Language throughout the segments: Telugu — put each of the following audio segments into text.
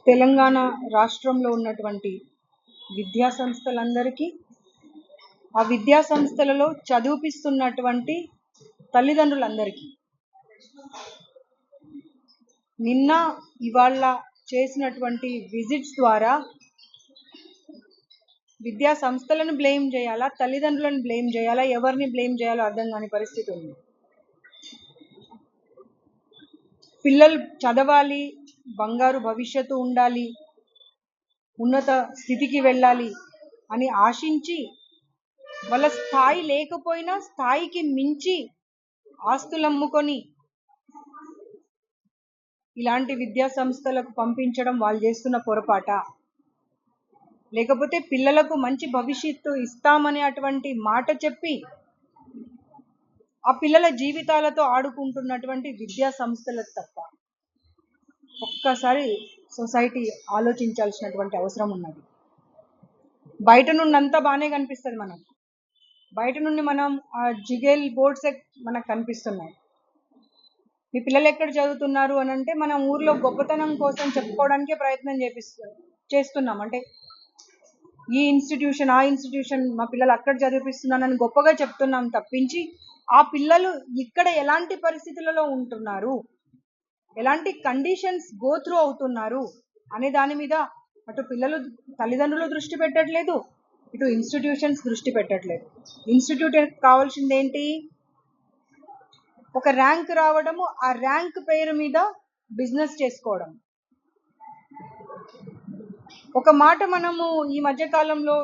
తెలంగాణ రాష్ట్రంలో ఉన్నటువంటి విద్యా సంస్థలందరికీ, ఆ విద్యా సంస్థలలో చదివిపిస్తున్నటువంటి తల్లిదండ్రులందరికీ నిన్న ఇవాళ చేసినటువంటి విజిట్స్ ద్వారా విద్యా సంస్థలను బ్లేమ్ చేయాలా, తల్లిదండ్రులను బ్లేమ్ చేయాలా, ఎవరిని బ్లేమ్ చేయాలో అర్థం కాని పరిస్థితి ఉంది. పిల్లలు చదవాలి, బంగారు భవిష్యత్తు ఉండాలి, ఉన్నత స్థితికి వెళ్ళాలి అని ఆశించి వాళ్ళ స్థాయి లేకపోయినా స్థాయికి మించి ఆస్తులు అమ్ముకొని ఇలాంటి విద్యా సంస్థలకు పంపించడం వాళ్ళు చేస్తున్న పొరపాట, లేకపోతే పిల్లలకు మంచి భవిష్యత్తు ఇస్తామనే అటువంటి మాట చెప్పి ఆ పిల్లల జీవితాలతో ఆడుకుంటున్నటువంటి విద్యా సంస్థలకు తప్ప ఒక్కసారి సొసైటీ ఆలోచించాల్సినటువంటి అవసరం ఉన్నది. బయట నుండి అంతా బాగానే కనిపిస్తుంది మనకు, బయట నుండి మనం ఆ జిగేల్ బోర్డ్స్ మనకు కనిపిస్తున్నాయి. మీ పిల్లలు ఎక్కడ చదువుతున్నారు అని అంటే మనం ఊర్లో గొప్పతనం కోసం చెప్పుకోవడానికే ప్రయత్నం చేస్తున్నాం. అంటే ఈ ఇన్స్టిట్యూషన్ ఆ ఇన్స్టిట్యూషన్ మా పిల్లలు అక్కడ చదివిపిస్తున్నానని గొప్పగా చెప్తున్నాం తప్పించి ఆ పిల్లలు ఇక్కడ ఎలాంటి పరిస్థితులలో ఉంటున్నారు, ఎలాంటి కండిషన్స్ గో త్రూ అవుతున్నారు అనే దాని మీద అటు పిల్లలు తల్లిదండ్రులు దృష్టి పెట్టట్లేదు, ఇటు ఇన్స్టిట్యూషన్స్ దృష్టి పెట్టట్లేదు. ఇన్స్టిట్యూట్ కావాల్సింది ఏంటి? ఒక ర్యాంక్ రావడము, ఆ ర్యాంక్ పేరు మీద బిజినెస్ చేసుకోవడం. ఒక మాట మనము ఈ మధ్య కాలంలో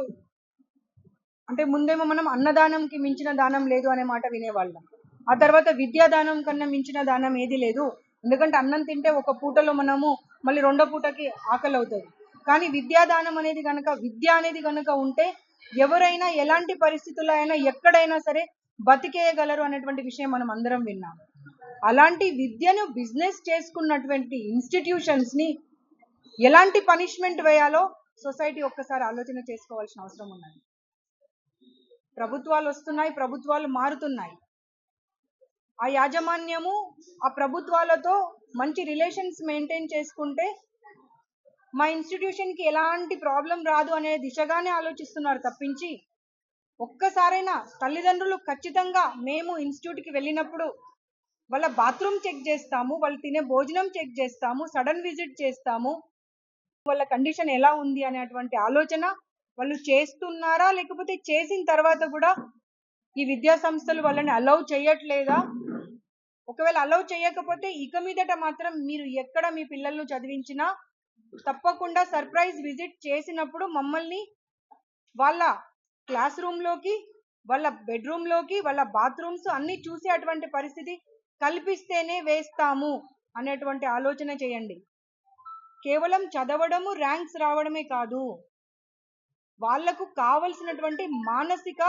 అంటే ముందేమో మనం అన్నదానంకి మించిన దానం లేదు అనే మాట వినేవాళ్ళం. ఆ తర్వాత విద్యాదానం కన్నా మించిన దానం ఏది లేదు, ఎందుకంటే అన్నం తింటే ఒక పూటలో మనము మళ్ళీ రెండో పూటకి ఆకలి అవుతుంది. కానీ విద్యాదానం అనేది కనుక, విద్య అనేది కనుక ఉంటే ఎవరైనా ఎలాంటి పరిస్థితుల్లో అయినా ఎక్కడైనా సరే బతికేయగలరు అనేటువంటి విషయం మనం అందరం విన్నాం. అలాంటి విద్యను బిజినెస్ చేసుకున్నటువంటి ఇన్స్టిట్యూషన్స్ని ఎలాంటి పనిష్మెంట్ వేయాలో సొసైటీ ఒక్కసారి ఆలోచన చేసుకోవాల్సిన అవసరం ఉన్నది. ప్రభుత్వాలు వస్తున్నాయి, ప్రభుత్వాలు మారుతున్నాయి, ఆ యాజమాన్యము ఆ ప్రభుత్వాలతో మంచి రిలేషన్స్ మెయింటైన్ చేసుకుంటే మా ఇన్స్టిట్యూషన్కి ఎలాంటి ప్రాబ్లం రాదు అనే దిశగానే ఆలోచిస్తున్నారు తప్పించి ఒక్కసారైనా తల్లిదండ్రులు ఖచ్చితంగా మేము ఇన్స్టిట్యూట్కి వెళ్ళినప్పుడు వాళ్ళ బాత్రూమ్ చెక్ చేస్తాము, వాళ్ళు తినే భోజనం చెక్ చేస్తాము, సడన్ విజిట్ చేస్తాము, వాళ్ళ కండిషన్ ఎలా ఉంది అనేటువంటి ఆలోచన వాళ్ళు చేస్తున్నారా, లేకపోతే చేసిన తర్వాత కూడా ఈ విద్యా సంస్థలు వాళ్ళని అలౌ చేయట్లేదా? ఒకవేళ అలౌ చేయకపోతే ఇక మీదట మాత్రం మీరు ఎక్కడ మీ పిల్లలను చదివించినా తప్పకుండా సర్ప్రైజ్ విజిట్ చేసినప్పుడు మమ్మల్ని వాళ్ళ క్లాస్ రూమ్లోకి, వాళ్ళ బెడ్రూమ్లోకి, వాళ్ళ బాత్రూమ్స్ అన్నీ చూసే అటువంటి పరిస్థితి కల్పిస్తేనే వేస్తాము అనేటువంటి ఆలోచన చేయండి. కేవలం చదవడము, ర్యాంక్స్ రావడమే కాదు, వాళ్లకు కావలసినటువంటి మానసిక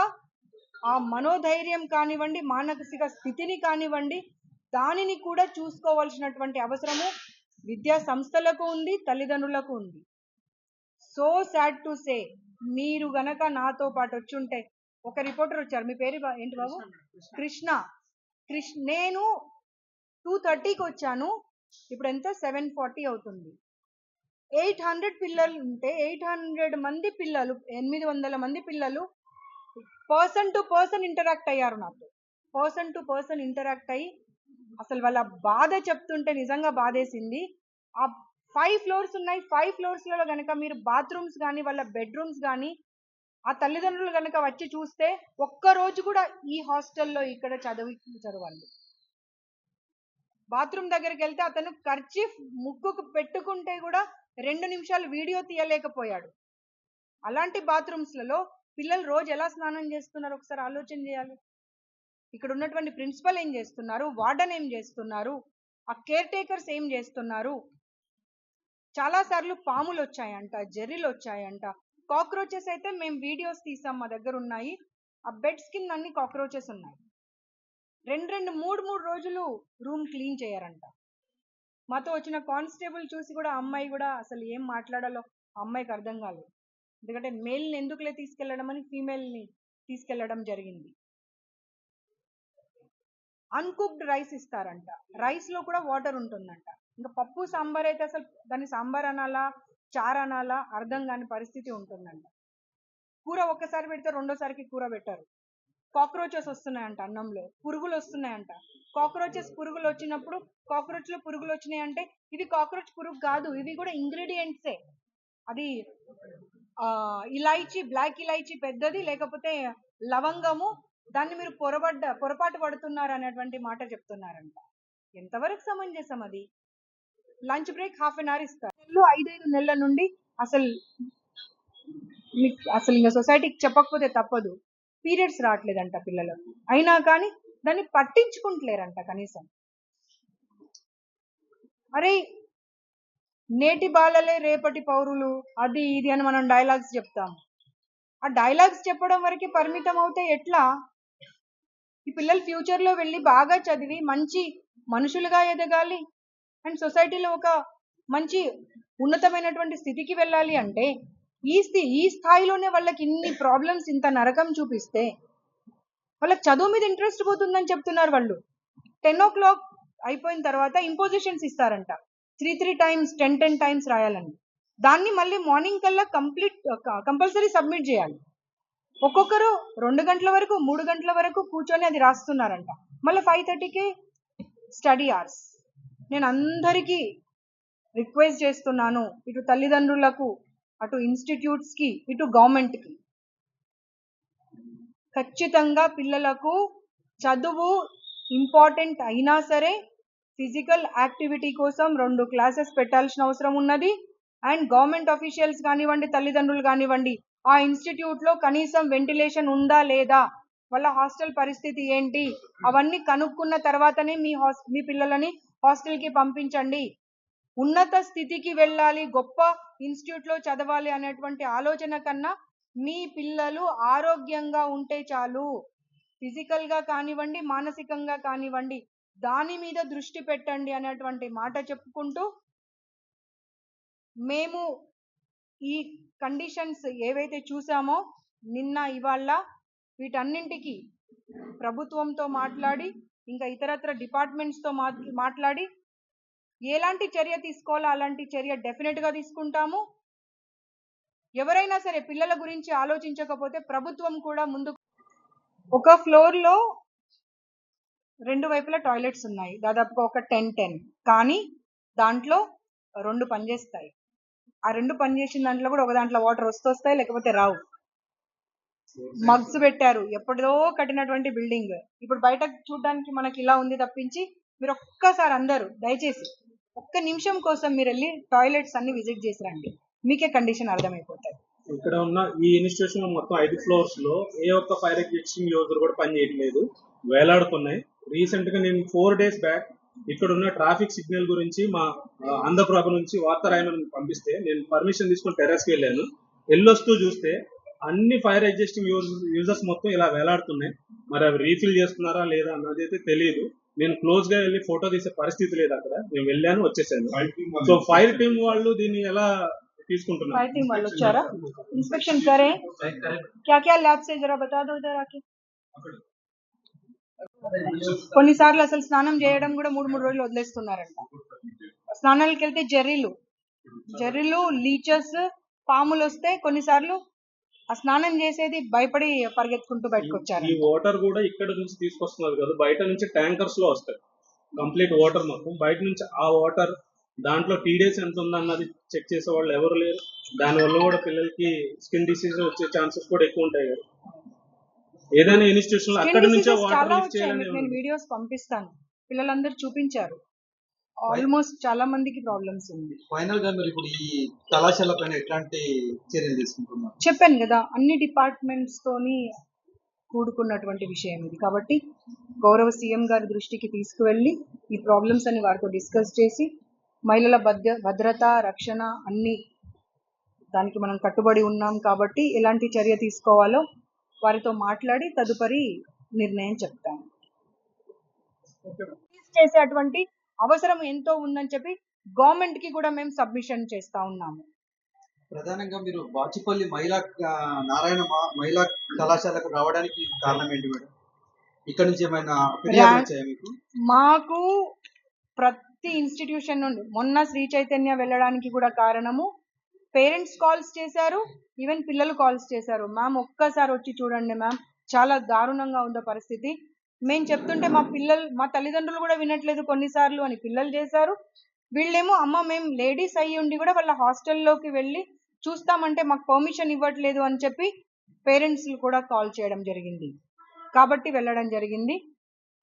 ఆ మనోధైర్యం కానివ్వండి, మానసిక స్థితిని కానివ్వండి, దానిని కూడా చూసుకోవాల్సినటువంటి అవసరము విద్యా సంస్థలకు ఉంది, తల్లిదండ్రులకు ఉంది. సో సాడ్ టు సే, మీరు గనక నాతో పాటు వచ్చుంటే, ఒక రిపోర్టర్ వచ్చారు, మీ పేరు ఏంటి బాబు? కృష్ణ. నేను 2:30కి వచ్చాను, ఇప్పుడు ఎంత 7:40 అవుతుంది. 800 పిల్లలు ఉంటే 800 మంది పిల్లలు, 800 మంది పిల్లలు పర్సన్ టు పర్సన్ ఇంటరాక్ట్ అయ్యారు నాతో. పర్సన్ టు పర్సన్ ఇంటరాక్ట్ అయ్యి అసలు వాళ్ళ బాధ చెప్తుంటే నిజంగా బాధేసింది. ఆ 5 ఫ్లోర్స్ ఉన్నాయి, 5 ఫ్లోర్స్లలో కనుక మీరు బాత్రూమ్స్ కానీ వాళ్ళ బెడ్రూమ్స్ కానీ ఆ తల్లిదండ్రులు కనుక వచ్చి చూస్తే ఒక్కరోజు కూడా ఈ హాస్టల్లో ఇక్కడ చదవాలి. బాత్రూమ్ దగ్గరికి వెళ్తే అతను కర్చీఫ్ ముక్కుకు పెట్టుకుంటే కూడా 2 నిమిషాలు వీడియో తీయలేకపోయాడు. అలాంటి బాత్రూమ్స్లలో పిల్లలు రోజు ఎలా స్నానం చేస్తున్నారు ఒకసారి ఆలోచన చేయాలి. ఇక్కడ ఉన్నటువంటి ప్రిన్సిపల్ ఏం చేస్తున్నారు, వార్డెన్ ఏం చేస్తున్నారు, ఆ కేర్ టేకర్స్ ఏం చేస్తున్నారు? చాలాసార్లు పాములు వచ్చాయంట, జెర్రీలు వచ్చాయంట, కాక్రోచెస్ అయితే మేము వీడియోస్ తీసాం, మా దగ్గర ఉన్నాయి. ఆ బెడ్స్ కింద అన్ని కాక్రోచెస్ ఉన్నాయి. 2 3 రోజులు రూమ్ క్లీన్ చేయరంట. మాతో వచ్చిన కానిస్టేబుల్ చూసి కూడా అమ్మాయి కూడా అసలు ఏం మాట్లాడాలో అమ్మాయికి అర్థం కాలేదు. ఎందుకంటే మేల్ని ఎందుకులే తీసుకెళ్లడం అని ఫీమేల్ని తీసుకెళ్లడం జరిగింది. అన్కుక్డ్ రైస్ ఇస్తారంట, రైస్లో కూడా వాటర్ ఉంటుందంట. ఇంకా పప్పు సాంబార్ అయితే అసలు దాన్ని సాంబార్ అనాలా చారు అనాలా అర్థం కాని పరిస్థితి ఉంటుందంట. కూర ఒక్కసారి పెడితే రెండోసారికి కూర పెట్టారు. కాక్రోచెస్ వస్తున్నాయంట అన్నంలో, పురుగులు వస్తున్నాయంట. కాక్రోచెస్ పురుగులు వచ్చినప్పుడు కాక్రోచ్లో పురుగులు వచ్చినాయంటే ఇవి కాక్రోచ్ పురుగు కాదు, ఇవి కూడా ఇంగ్రీడియంట్సే. అది ఇలాయచీ, బ్లాక్ ఇలాయచీ పెద్దది, లేకపోతే లవంగము, దాన్ని మీరు పొరపాటు పడుతున్నారు అనేటువంటి మాట చెప్తున్నారంట. ఎంతవరకు సమంజసం అది? Lunch break half an hour ఇస్తారు. 5 నెలల నుండి అసలు ఇంకా సొసైటీకి చెప్పకపోతే తప్పదు, పీరియడ్స్ రావట్లేదంట పిల్లలకు. అయినా కానీ దాన్ని పట్టించుకుంటలేరంట కనీసం. అరే నేటి బాలలే రేపటి పౌరులు, అది ఇది అని మనం డైలాగ్స్ చెప్తాము. ఆ డైలాగ్స్ చెప్పడం వరకు పరిమితం అవుతే ఎట్లా? ఈ పిల్లలు ఫ్యూచర్లో వెళ్ళి బాగా చదివి మంచి మనుషులుగా ఎదగాలి అండ్ సొసైటీలో ఒక మంచి ఉన్నతమైనటువంటి స్థితికి వెళ్ళాలి అంటే ఈ స్థాయిలోనే వాళ్ళకి ఇన్ని ప్రాబ్లమ్స్, ఇంత నరకం చూపిస్తే వాళ్ళకి చదువు మీద ఇంట్రెస్ట్ పోతుందని చెప్తున్నారు వాళ్ళు. 10 o'clock అయిపోయిన తర్వాత ఇంపోజిషన్స్ ఇస్తారంట, 3 times 10 times రాయాలని. దాన్ని మళ్ళీ మార్నింగ్ కల్లా కంపల్సరీ సబ్మిట్ చేయాలి. ఒక్కొక్కరు 2 గంటల వరకు 3 గంటల వరకు కూర్చొని అది రాస్తున్నారంట. మళ్ళీ 5:30కి స్టడీ అవర్స్. నేను అందరికీ రిక్వెస్ట్ చేస్తున్నాను, ఇటు తల్లిదండ్రులకు, అటు ఇన్స్టిట్యూట్స్కి, ఇటు గవర్నమెంట్కి, ఖచ్చితంగా పిల్లలకు చదువు ఇంపార్టెంట్ అయినా సరే ఫిజికల్ యాక్టివిటీ కోసం 2 క్లాసెస్ పెట్టాల్సిన అవసరం ఉన్నది. అండ్ గవర్నమెంట్ అఫీషియల్స్ కానివ్వండి, తల్లిదండ్రులు కానివ్వండి, ఆ ఇన్స్టిట్యూట్లో కనీసం వెంటిలేషన్ ఉందా లేదా, వాళ్ళ హాస్టల్ పరిస్థితి ఏంటి, అవన్నీ కనుక్కున్న తర్వాతనే మీ పిల్లలని హాస్టల్కి పంపించండి. ఉన్నత స్థితికి వెళ్ళాలి, గొప్ప ఇన్స్టిట్యూట్లో చదవాలి అనేటువంటి ఆలోచన కన్నా మీ పిల్లలు ఆరోగ్యంగా ఉంటే చాలు, ఫిజికల్గా కానివ్వండి, మానసికంగా కానివ్వండి, దాని మీద దృష్టి పెట్టండి అనేటువంటి మాట చెప్పుకుంటూ, మేము ఈ కండిషన్స్ ఏవైతే చూసామో నిన్న ఇవాళ వీటన్నింటికి ప్రభుత్వంతో మాట్లాడి, ఇంకా ఇతరత్ర డిపార్ట్మెంట్స్తో మాట్లాడి ఎలాంటి చర్య తీసుకోవాలో అలాంటి చర్య డెఫినెట్గా తీసుకుంటాము. ఎవరైనా సరే పిల్లల గురించి ఆలోచించకపోతే ప్రభుత్వం కూడా ముందు. ఒక ఫ్లోర్లో 2 వైపులా టాయిలెట్స్ ఉన్నాయి, దాదాపుగా ఒక 10 కానీ దాంట్లో 2 పనిచేస్తాయి. ఆ 2 పనిచేసిన దాంట్లో కూడా ఒక దాంట్లో వాటర్ వస్తాయి, లేకపోతే రావు. మగ్స్ పెట్టారు, ఎప్పుడో కట్టినటువంటి బిల్డింగ్ ఇప్పుడు బయట చూడడానికి మనకి ఇలా ఉంది తప్పించి, మీరు ఒక్కసారి అందరూ దయచేసి ఒక్క నిమిషం కోసం మీరు వెళ్ళి టాయిలెట్స్ అన్ని విజిట్ చేసి రండి, మీకే కండిషన్ అర్థమైపోతాయి. ఇక్కడ ఉన్న ఈ ఇన్స్టిట్యూషన్ మొత్తం 5 floors లో ఏ ఒక్క ఫైర్ ఎగ్జిస్టింగ్ యూజర్ కూడా పని చేయట్లేదు, వేలాడుతున్నాయి. రీసెంట్ గా నేను 4 days బ్యాక్ ఇక్కడ ఉన్న ట్రాఫిక్ సిగ్నల్ గురించి మా ఆంధ్రప్రభ నుంచి వార్త రాయమని పంపిస్తే నేను పర్మిషన్ తీసుకుని టెర్రస్కి వెళ్ళాను. వెళ్ళొస్తూ చూస్తే అన్ని ఫైర్ ఎగ్జిస్టింగ్ యూజర్స్ మొత్తం ఇలా వేలాడుతున్నాయి. మరి అవి రీఫిల్ చేస్తున్నారా లేదా అన్నది అయితే తెలియదు. నేను క్లోజ్ గా వెళ్ళి ఫోటో తీసే పరిస్థితి లేదు అక్కడ. నేను వెళ్ళాను, వచ్చేసాను. సో ఫైర్ టీమ్ వాళ్ళు దీన్ని ఎలా తీసుకుంటున్నారు? फायर टीम वाले चारा इंस्पेक्शन करें, क्या क्या लैब से जरा बता दो इधर आके. కొన్నిసార్లు అసలు స్నానం చేయడం కూడా 3 రోజులు వదిలేస్తున్నారంట. స్నానాలకు వెళ్తే జర్రీలు లీచెస్ పాములు వస్తే కొన్నిసార్లు ఆ స్నానం చేసేది భయపడి పరిగెత్తుకుంటూ బయటకు వచ్చారు. ఈ వాటర్ కూడా ఇక్కడ నుంచి తీసుకొస్తున్నారు కదా, బయట నుంచి ట్యాంకర్స్ లో వస్తాయి కంప్లీట్ వాటర్ మొత్తం. బయట నుంచి ఆ వాటర్ దాంట్లో టీడీఎస్ ఎంత ఉందన్నది చెక్ చేసే వాళ్ళు ఎవరు లేరు. దానివల్ల కూడా పిల్లలకి స్కిన్ డిసీజ్ వచ్చే ఛాన్సెస్ కూడా ఎక్కువ ఉంటాయి కదా. ఏదైనా ఇన్స్టిట్యూషన్ అక్కడ నుంచే వాటర్ యూజ్ చేయాలని నేను వీడియోస్ పంపిస్తాను, పిల్లలందరూ చూపించారు. ఆల్మోస్ట్ చాలా మందికి ప్రాబ్లమ్స్ ఉంది. ఫైనల్ గా మీరు ఇప్పుడు ఈ కళాశాల పైన ఎట్లాంటి చర్యలు తీసుకుంటున్నారు? చెప్పాను కదా, అన్ని డిపార్ట్మెంట్స్ తోని కూడుకున్నటువంటి విషయం ఇది. కాబట్టి గౌరవ సీఎం గారి దృష్టికి తీసుకువెళ్ళి ఈ ప్రాబ్లమ్స్ అని వారితో డిస్కస్ చేసి మహిళల భద్రత, రక్షణ అన్ని దానికి మనం కట్టుబడి ఉన్నాం. కాబట్టి ఎలాంటి చర్య తీసుకోవాలో వారితో మాట్లాడి తదుపరి నిర్ణయం చెప్తాను. చేసేటువంటి అవసరం ఎంతో ఉందని చెప్పి గవర్నమెంట్ కి కూడా మేము సబ్మిషన్ చేస్తా ఉన్నాము. ప్రధానంగా మీరు బాచిపల్లి నారాయణ మహిళా కళాశాలకు రావడానికి కారణం ఏంటి మేడం? ఇక్కడ నుంచి ఏమైనా ఫిర్యాదులు వచ్చాయా మీకు? మాకు ప్రతి ఇన్స్టిట్యూషన్ నుండి మొన్న శ్రీ చైతన్య వెళ్ళడానికి కూడా కారణము పేరెంట్స్ కాల్స్ చేశారు, ఈవెన్ పిల్లలు కాల్స్ చేశారు. మ్యామ్ ఒక్కసారి వచ్చి చూడండి మ్యామ్, చాలా దారుణంగా ఉందో పరిస్థితి, మేము చెప్తుంటే మా తల్లిదండ్రులు కూడా వినట్లేదు కొన్నిసార్లు అని పిల్లలు చేశారు. వీళ్ళేమో అమ్మ మేము లేడీస్ అయ్యి ఉండి కూడా వాళ్ళ హాస్టల్లోకి వెళ్ళి చూస్తామంటే మాకు పర్మిషన్ ఇవ్వట్లేదు అని చెప్పి పేరెంట్స్ కూడా కాల్ చేయడం జరిగింది. కాబట్టి వెళ్ళడం జరిగింది.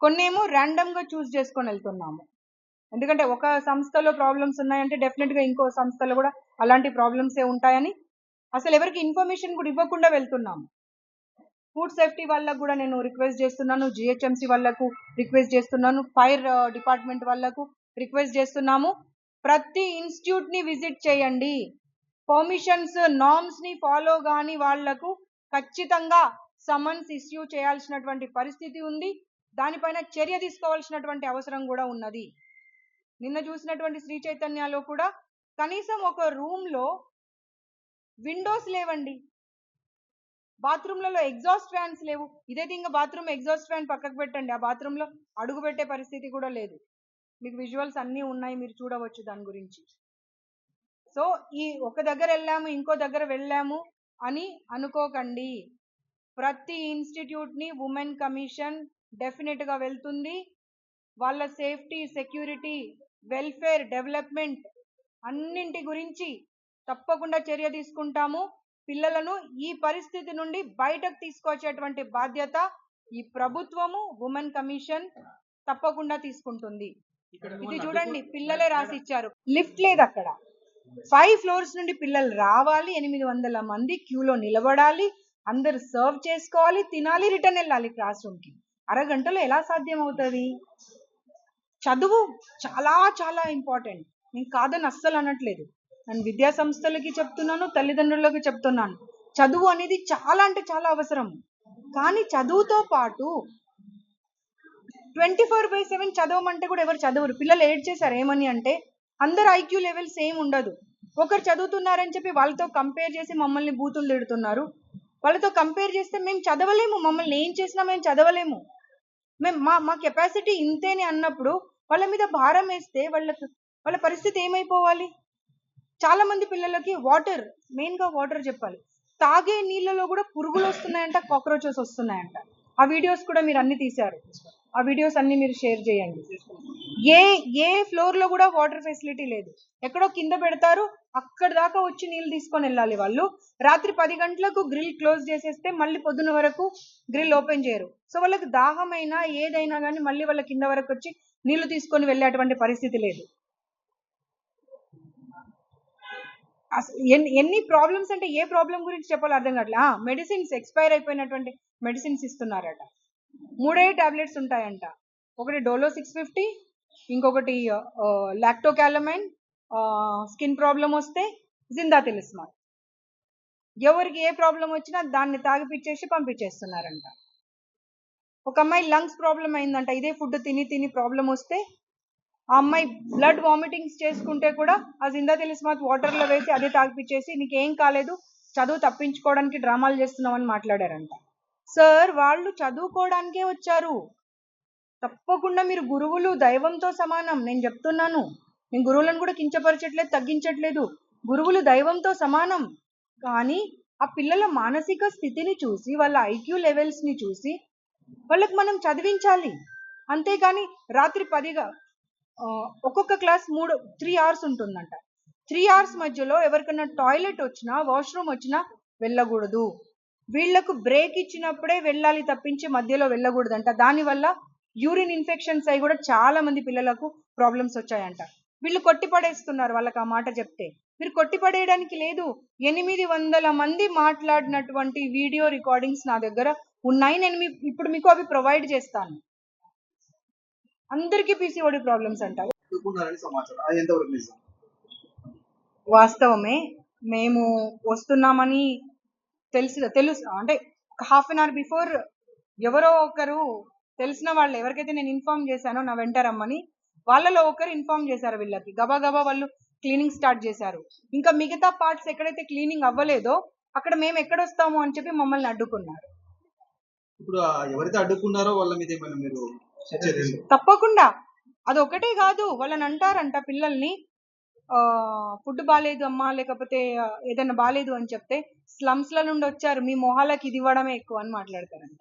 కొన్నేమో ర్యాండమ్గా చూస్ చేసుకొని వెళ్తున్నాము, ఎందుకంటే ఒక సంస్థలో ప్రాబ్లమ్స్ ఉన్నాయంటే డెఫినెట్గా ఇంకో సంస్థలో కూడా అలాంటి ప్రాబ్లమ్సే ఉంటాయని అసలు ఎవరికి ఇన్ఫర్మేషన్ కూడా ఇవ్వకుండా వెళ్తున్నాము. ఫుడ్ సేఫ్టీ వాళ్ళకు కూడా నేను రిక్వెస్ట్ చేస్తున్నాను, జిహెచ్ఎంసీ వాళ్ళకు రిక్వెస్ట్ చేస్తున్నాను, ఫైర్ డిపార్ట్మెంట్ వాళ్ళకు రిక్వెస్ట్ చేస్తున్నాము, ప్రతి ఇన్స్టిట్యూట్ని విజిట్ చేయండి. పర్మిషన్స్ నార్మ్స్ని ఫాలో కాని వాళ్లకు ఖచ్చితంగా సమన్స్ ఇష్యూ చేయాల్సినటువంటి పరిస్థితి ఉంది. దానిపైన చర్య తీసుకోవాల్సినటువంటి అవసరం కూడా ఉన్నది. నిన్న చూసినటువంటి శ్రీ చైతన్యలో కూడా కనీసం ఒక రూమ్లో విండోస్ లేవండి, బాత్రూమ్లలో ఎగ్జాస్ట్ ఫ్యాన్స్ లేవు. ఇదైతే ఇంకా బాత్రూమ్ ఎగ్జాస్ట్ ఫ్యాన్ పక్కకు పెట్టండి, ఆ బాత్రూంలో అడుగు పెట్టే పరిస్థితి కూడా లేదు. మీకు విజువల్స్ అన్నీ ఉన్నాయి, మీరు చూడవచ్చు దాని గురించి. సో ఈ ఒక దగ్గర వెళ్ళాము ఇంకో దగ్గర వెళ్ళాము అని అనుకోకండి. ప్రతి ఇన్స్టిట్యూట్ని ఉమెన్ కమిషన్ డెఫినెట్గా వెళ్తుంది. వాళ్ళ సేఫ్టీ, సెక్యూరిటీ, వెల్ఫేర్, డెవలప్మెంట్ అన్నింటి గురించి తప్పకుండా చర్య తీసుకుంటాము. పిల్లలను ఈ పరిస్థితి నుండి బయటకు తీసుకొచ్చేటువంటి బాధ్యత ఈ ప్రభుత్వము, ఉమెన్ కమిషన్ తప్పకుండా తీసుకుంటుంది. ఇది చూడండి, పిల్లలే రాసి ఇచ్చారు, లిఫ్ట్ లేదు అక్కడ. 5 ఫ్లోర్స్ నుండి పిల్లలు రావాలి, 800 మంది క్యూలో నిలబడాలి, అందరు సర్వ్ చేసుకోవాలి, తినాలి, రిటర్న్ వెళ్ళాలి క్లాస్ రూమ్కి. అరగంటలో ఎలా సాధ్యం అవుతుంది? చదువు చాలా చాలా ఇంపార్టెంట్, నేను కాదని అస్సలు అనట్లేదు. నేను విద్యా సంస్థలకి చెప్తున్నాను, తల్లిదండ్రులకి చెప్తున్నాను, చదువు అనేది చాలా అంటే చాలా అవసరం. కానీ చదువుతో పాటు 24/7 చదవమంటే కూడా ఎవరు చదవరు. పిల్లలు ఏడ్ చేశారు ఏమని అంటే, అందరు ఐక్యూ లెవెల్ సేమ్ ఉండదు. ఒకరు చదువుతున్నారని చెప్పి వాళ్ళతో కంపేర్ చేసి మమ్మల్ని బూతులు తిడుతున్నారు. వాళ్ళతో కంపేర్ చేస్తే మేము చదవలేము, మమ్మల్ని ఏం చేసినా మేము చదవలేము, మేము మా కెపాసిటీ ఇంతేని అన్నప్పుడు వాళ్ళ మీద భారం వేస్తే వాళ్ళ పరిస్థితి ఏమైపోవాలి? చాలా మంది పిల్లలకి వాటర్, మెయిన్గా వాటర్ చెప్పాలి, తాగే నీళ్ళలో కూడా పురుగులు వస్తున్నాయంట, కాక్రోచెస్ వస్తున్నాయంట. ఆ వీడియోస్ కూడా మీరు అన్ని తీశారు, ఆ వీడియోస్ అన్ని మీరు షేర్ చేయండి. ఏ ఫ్లోర్లో కూడా వాటర్ ఫెసిలిటీ లేదు, ఎక్కడో కింద పెడతారు, అక్కడ దాకా వచ్చి నీళ్ళు తీసుకొని వెళ్ళాలి వాళ్ళు. రాత్రి 10 గంటలకు గ్రిల్ క్లోజ్ చేసేస్తే మళ్ళీ పొద్దున వరకు గ్రిల్ ఓపెన్ చేయరు. సో వాళ్ళకి దాహమైనా ఏదైనా కానీ మళ్ళీ వాళ్ళ కింద వరకు వచ్చి నీళ్లు తీసుకొని వెళ్ళేటువంటి పరిస్థితి లేదు. ఎన్ని ప్రాబ్లమ్స్ అంటే ఏ ప్రాబ్లం గురించి చెప్పాలో అర్థం కావట్లే. మెడిసిన్స్ ఎక్స్పైర్ అయిపోయినటువంటి మెడిసిన్స్ ఇస్తున్నారట, 3 టాబ్లెట్స్ ఉంటాయంట. ఒకటి డోలో 650, ఇంకొకటి లాక్టోకాలమైన్, స్కిన్ ప్రాబ్లం వస్తే జిందా తిలిస్మాల్. ఎవరికి ఏ ప్రాబ్లం వచ్చినా దాన్ని తాగిపిచ్చేసి పంపించేస్తున్నారంట. ఒక అమ్మాయి లంగ్స్ ప్రాబ్లం అయిందంట, ఇదే ఫుడ్ తిని ప్రాబ్లం వస్తే ఆ అమ్మాయి బ్లడ్ వామిటింగ్స్ చేసుకుంటే కూడా ఆ జిందా తిలిస్మాత్ వాటర్లో వేసి అదే తాగిపిచ్చేసి నీకేం కాలేదు, చదువు తప్పించుకోవడానికి డ్రామాలు చేస్తున్నామని మాట్లాడారంట. సార్ వాళ్ళు చదువుకోవడానికే వచ్చారు, తప్పకుండా మీరు గురువులు దైవంతో సమానం. నేను చెప్తున్నాను, నేను గురువులను కూడా కించపరచట్లేదు, తగ్గించట్లేదు, గురువులు దైవంతో సమానం. కానీ ఆ పిల్లల మానసిక స్థితిని చూసి, వాళ్ళ ఐక్యూ లెవెల్స్ని చూసి వాళ్ళకి మనం చదివించాలి. అంతేకాని రాత్రి 10గా ఒక్కొక్క క్లాస్ 3 అవర్స్ ఉంటుందంట. 3 అవర్స్ మధ్యలో ఎవరికైనా టాయిలెట్ వచ్చినా, వాష్రూమ్ వచ్చినా వెళ్ళకూడదు. వీళ్లకు బ్రేక్ ఇచ్చినప్పుడే వెళ్ళాలి తప్పించి మధ్యలో వెళ్ళకూడదంట. దానివల్ల యూరిన్ ఇన్ఫెక్షన్స్ అయి కూడా చాలా మంది పిల్లలకు ప్రాబ్లమ్స్ వచ్చాయంట. వీళ్ళు కొట్టిపడేస్తున్నారు వాళ్ళకి ఆ మాట చెప్తే. మీరు కొట్టిపడేయడానికి లేదు, 800 మంది మాట్లాడినటువంటి వీడియో రికార్డింగ్స్ నా దగ్గర ఉన్నాయి, నేను ఇప్పుడు మీకు అవి ప్రొవైడ్ చేస్తాను. అందరికీ పీసీఓడి ప్రాబ్లమ్స్ అంట. వాస్తవమే, మేము వస్తున్నామని తెలుసు అంటే ఒక ½ అన్ అవర్ బిఫోర్ ఎవరో ఒకరు తెలిసిన వాళ్ళు ఎవరికైతే నేను ఇన్ఫార్మ్ చేశానో నా వెంట రమ్మని, వాళ్ళలో ఒకరు ఇన్ఫార్మ్ చేశారు వీళ్ళకి. గబా వాళ్ళు క్లీనింగ్ స్టార్ట్ చేశారు. ఇంకా మిగతా పార్ట్స్ ఎక్కడైతే క్లీనింగ్ అవ్వలేదో అక్కడ మేము ఎక్కడొస్తాము అని చెప్పి మమ్మల్ని అడ్డుకున్నారు. ఇప్పుడు ఎవరైతే అడ్డుకున్నారో వాళ్ళ మీద ఏమైనా మీరు తప్పకుండా అదొకటే కాదు, వాళ్ళని అంటారంట పిల్లల్ని, ఫుడ్ బాగాలేదు అమ్మా, లేకపోతే ఏదైనా బాగాలేదు అని చెప్తే స్లమ్స్ల నుండి వచ్చారు, మీ మొహాలకి ఇది ఇవ్వడమే ఎక్కువ అని మాట్లాడతారంట.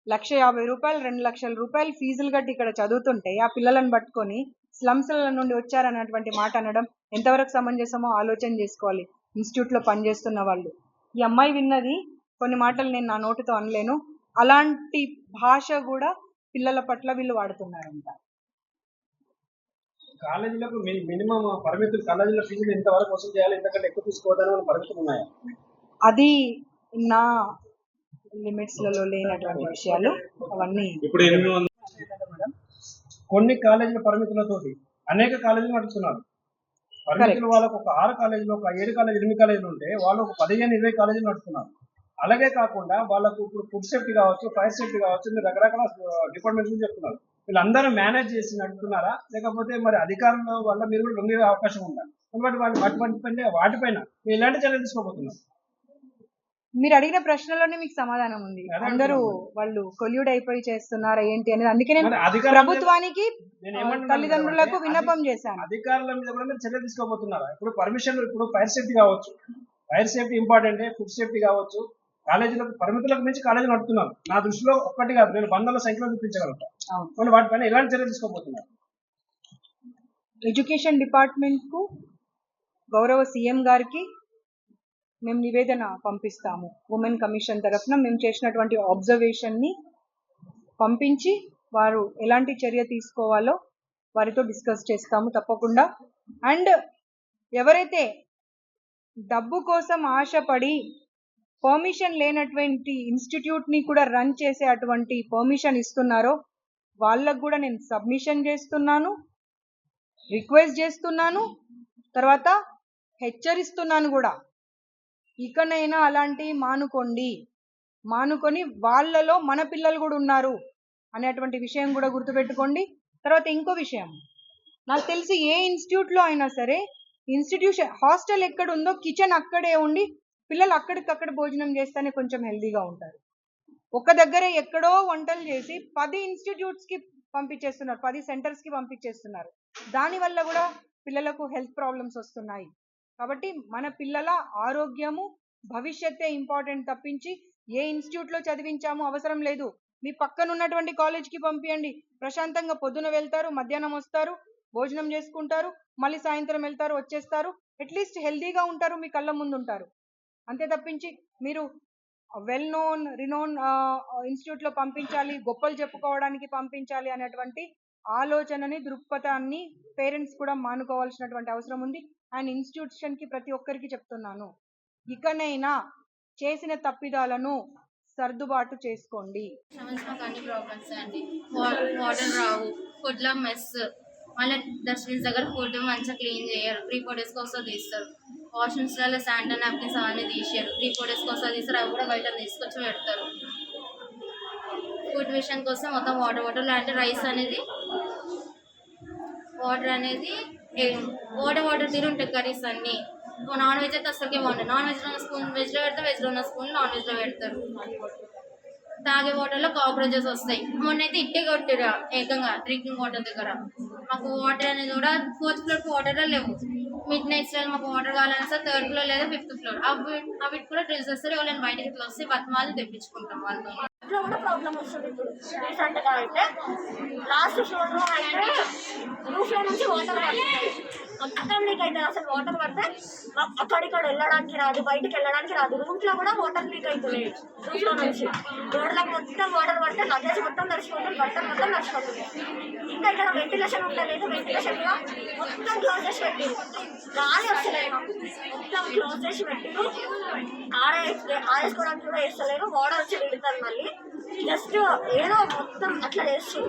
1,50,000 రూపాయలు 2,00,000 రూపాయలు ఫీజులు కట్టి ఇక్కడ చదువుతుంటే ఆ పిల్లలను పట్టుకొని స్లమ్స్ల నుండి వచ్చారన్నటువంటి మాట అనడం ఎంతవరకు సమంజసమో ఆలోచన చేసుకోవాలి ఇన్స్టిట్యూట్లో పనిచేస్తున్న వాళ్ళు. ఈ అమ్మాయి విన్నది కొన్ని మాటలు నేను నా నోటితో అనలేను, అలాంటి భాష కూడా పిల్లల పట్ల వీళ్ళు వాడుతున్నారంట. కాలేజీలకు మినిమం పరిమితులు, కాలేజీలో ఫీజులు ఇంతవరకు వసూలు చేయాలి, ఇంతకంటే ఎక్కువ తీసుకోవద్దని పరిమితులు ఉన్నాయా? అది నా లిమిట్స్లలో లేనటువంటి విషయాలు అవన్నీ. ఇప్పుడు 800 కొన్ని కాలేజీల పరిమితులతోటి అనేక కాలేజీలు నడుస్తున్నారు. పరిమితులు వాళ్ళకు ఒక 6 కాలేజీలు, ఒక 7 కాలేజీలు, 8 కాలేజీలు ఉంటే వాళ్ళు ఒక 15-20 కాలేజీలు నడుస్తున్నారు. అలాగే కాకుండా వాళ్ళకు ఇప్పుడు ఫుడ్ సేఫ్టీ కావచ్చు, ఫైర్ సేఫ్టీ కావచ్చు, మీరు రకరకాల డిపార్ట్మెంట్స్ గురించి చెప్తున్నారు. వీళ్ళందరూ మేనేజ్ చేసి నడుపుతున్నారా, లేకపోతే మరి అధికారుల వల్ల మీరు కూడా లొంగే అవకాశం ఉందా? వాటిపైన మీరు ఎలాంటి చర్యలు తీసుకోబోతున్నారు? మీరు అడిగిన ప్రశ్నలోనే మీకు సమాధానం ఉంది. అందరూ వాళ్ళు కొల్యూడ్ అయిపోయి చేస్తున్నారా ఏంటి అనేది. అందుకే నేను ప్రభుత్వానికి తల్లిదండ్రులకు విన్నపం చేశాను. అధికారుల మీద కూడా మీరు చర్యలు తీసుకోబోతున్నారా? ఇప్పుడు పర్మిషన్, ఇప్పుడు ఫైర్ సేఫ్టీ కావచ్చు, fire safety important, food safety కావచ్చు, కాలేజీలకు పరిమితులకు మించి కాలేజీలు నడుపుతున్నారు. నా దృష్టిలో ఒక్కటి కాదు, నేను 100ల సంఖ్యలో చూపించగలుగుతాను. వాటిపైన ఎలాంటి చర్యలు తీసుకోబోతున్నారు? ఎడ్యుకేషన్ డిపార్ట్మెంట్ కు గౌరవ సీఎం గారికి మేము నివేదన పంపిస్తాము. ఉమెన్ కమిషన్ తరఫున మేము చేసినటువంటి ఆబ్జర్వేషన్ని పంపించి వారు ఎలాంటి చర్య తీసుకోవాలో వారితో డిస్కస్ చేస్తాము తప్పకుండా. అండ్ ఎవరైతే డబ్బు కోసం ఆశపడి పర్మిషన్ లేనటువంటి ఇన్స్టిట్యూట్ని కూడా రన్ చేసే అటువంటి పర్మిషన్ ఇస్తున్నారో వాళ్ళకు కూడా నేను సబ్మిషన్ చేస్తున్నాను, రిక్వెస్ట్ చేస్తున్నాను, తర్వాత హెచ్చరిస్తున్నాను కూడా. ఇకనైనా అలాంటివి మానుకొని వాళ్ళలో మన పిల్లలు కూడా ఉన్నారు అనేటువంటి విషయం కూడా గుర్తుపెట్టుకోండి. తర్వాత ఇంకో విషయం, నాకు తెలిసి ఏ ఇన్స్టిట్యూట్లో అయినా సరే ఇన్స్టిట్యూషన్ హాస్టల్ ఎక్కడ ఉందో కిచెన్ అక్కడే ఉండి పిల్లలు అక్కడికక్కడ భోజనం చేస్తేనే కొంచెం హెల్దీగా ఉంటారు. ఒక దగ్గర ఎక్కడో వంటలు చేసి 10 ఇన్స్టిట్యూట్స్కి పంపించేస్తున్నారు, 10 సెంటర్స్కి పంపించేస్తున్నారు. దానివల్ల కూడా పిల్లలకు హెల్త్ ప్రాబ్లమ్స్ వస్తున్నాయి. కాబట్టి మన పిల్లల ఆరోగ్యము భవిష్యత్తే ఇంపార్టెంట్ తప్పించి ఏ ఇన్స్టిట్యూట్లో చదివించామో అవసరం లేదు. మీ పక్కన ఉన్నటువంటి కాలేజ్కి పంపించండి, ప్రశాంతంగా పొద్దున వెళ్తారు, మధ్యాహ్నం వస్తారు, భోజనం చేసుకుంటారు, మళ్ళీ సాయంత్రం వెళ్తారు, వచ్చేస్తారు, అట్లీస్ట్ హెల్దీగా ఉంటారు, మీ కళ్ళ ముందు ఉంటారు. అంతే తప్పించి మీరు వెల్ నోన్ రినోన్ ఇన్స్టిట్యూట్లో పంపించాలి, గొప్పలు చెప్పుకోవడానికి పంపించాలి అనేటువంటి ఆలోచనని దృక్పథాన్ని పేరెంట్స్ కూడా మానుకోవాల్సినటువంటి అవసరం ఉంది. అండ్ ఇన్స్టిట్యూషన్కి ప్రతి ఒక్కరికి చెప్తున్నాను, ఇకనైనా చేసిన తప్పిదాలను సర్దుబాటు చేసుకోండి. అన్ని ప్రాబ్లమ్స్ అండి, వాటర్ రావు, ఫుడ్లో మెస్, మళ్ళీ డస్ట్బిన్స్ దగ్గర ఫుడ్ మంచిగా క్లీన్ చేయరు, 3-4 డేస్కి వస్తుంది తీస్తారు. వాష్రూమ్స్లలో శానిటరీ నాప్కిన్స్ అవన్నీ తీసారు, 3-4 డేస్కి వస్తుంది తీస్తారు, అవి కూడా బయట తీసుకొచ్చి పెడతారు. ఫుడ్ విషయం కోసం మొత్తం వాటర్ లాంటి రైస్ అనేది వాటర్ తిని ఉంటాయి కర్రీస్ అన్నీ. నాన్ వెజ్ అయితే అసలుకే బాగుంటుంది, నాన్ వెజ్లో ఉన్న స్పూన్ వెజ్లో పెడతారు, వెజ్లో ఉన్న స్పూన్ నాన్ వెజ్లో పెడతారు. తాగే వాటర్లో కాక్రోచెస్ వస్తాయి. మొన్నైతే ఇట్టే కొట్టారు ఏకంగా డ్రింకింగ్ వాటర్ దగ్గర. మాకు వాటర్ అనేది కూడా 4th ఫ్లోర్ వాటర్లో లేవు. మిడ్-నైట్ స్టైల్ మాకు వాటర్ కావాలని సార్ 3rd ఫ్లోర్ లేదా 5th ఫ్లోర్ అవి కూడా డ్రిల్స్ వస్తారు. వాళ్ళని బయటకి ఇట్లా వస్తే బతిమాలి తెప్పించుకుంటాం వాళ్ళతో. ఇంట్లో కూడా ప్రాబ్లం వస్తుంది. ఇప్పుడు రీసెంట్గా అయితే లాస్ట్ ఫ్లోర్లో అయితే రూఫ్లో నుంచి వాటర్ పడుతుంది, మొత్తం లీక్ అవుతుంది. అసలు వాటర్ పడితే అక్కడిక్కడ వెళ్ళడానికి రాదు, బయటకు వెళ్ళడానికి రాదు. రూమ్లో కూడా వాటర్ లీక్ అవుతుంది, రూఫ్లో నుంచి రోడ్లకు మొత్తం వాటర్ పడితే లగేజ్ మొత్తం నడిచిపోతుంది, బట్టలు మొత్తం నడిచిపోతుంది. ఇంకా ఇక్కడ వెంటిలేషన్ ఉండలేదు, వెంటిలేషన్గా మొత్తం క్లోజ్ చేసి పెట్టిరు, గాలి వస్తలేదు, మొత్తం క్లోజ్ చేసి పెట్టిరు. ఆరేసుకోవడానికి కూడా వేస్తలేరు, వాటర్ వచ్చి వెళ్తారు. మళ్ళీ జస్ట్ ఏదో మొత్తం అట్లా చేస్తారు.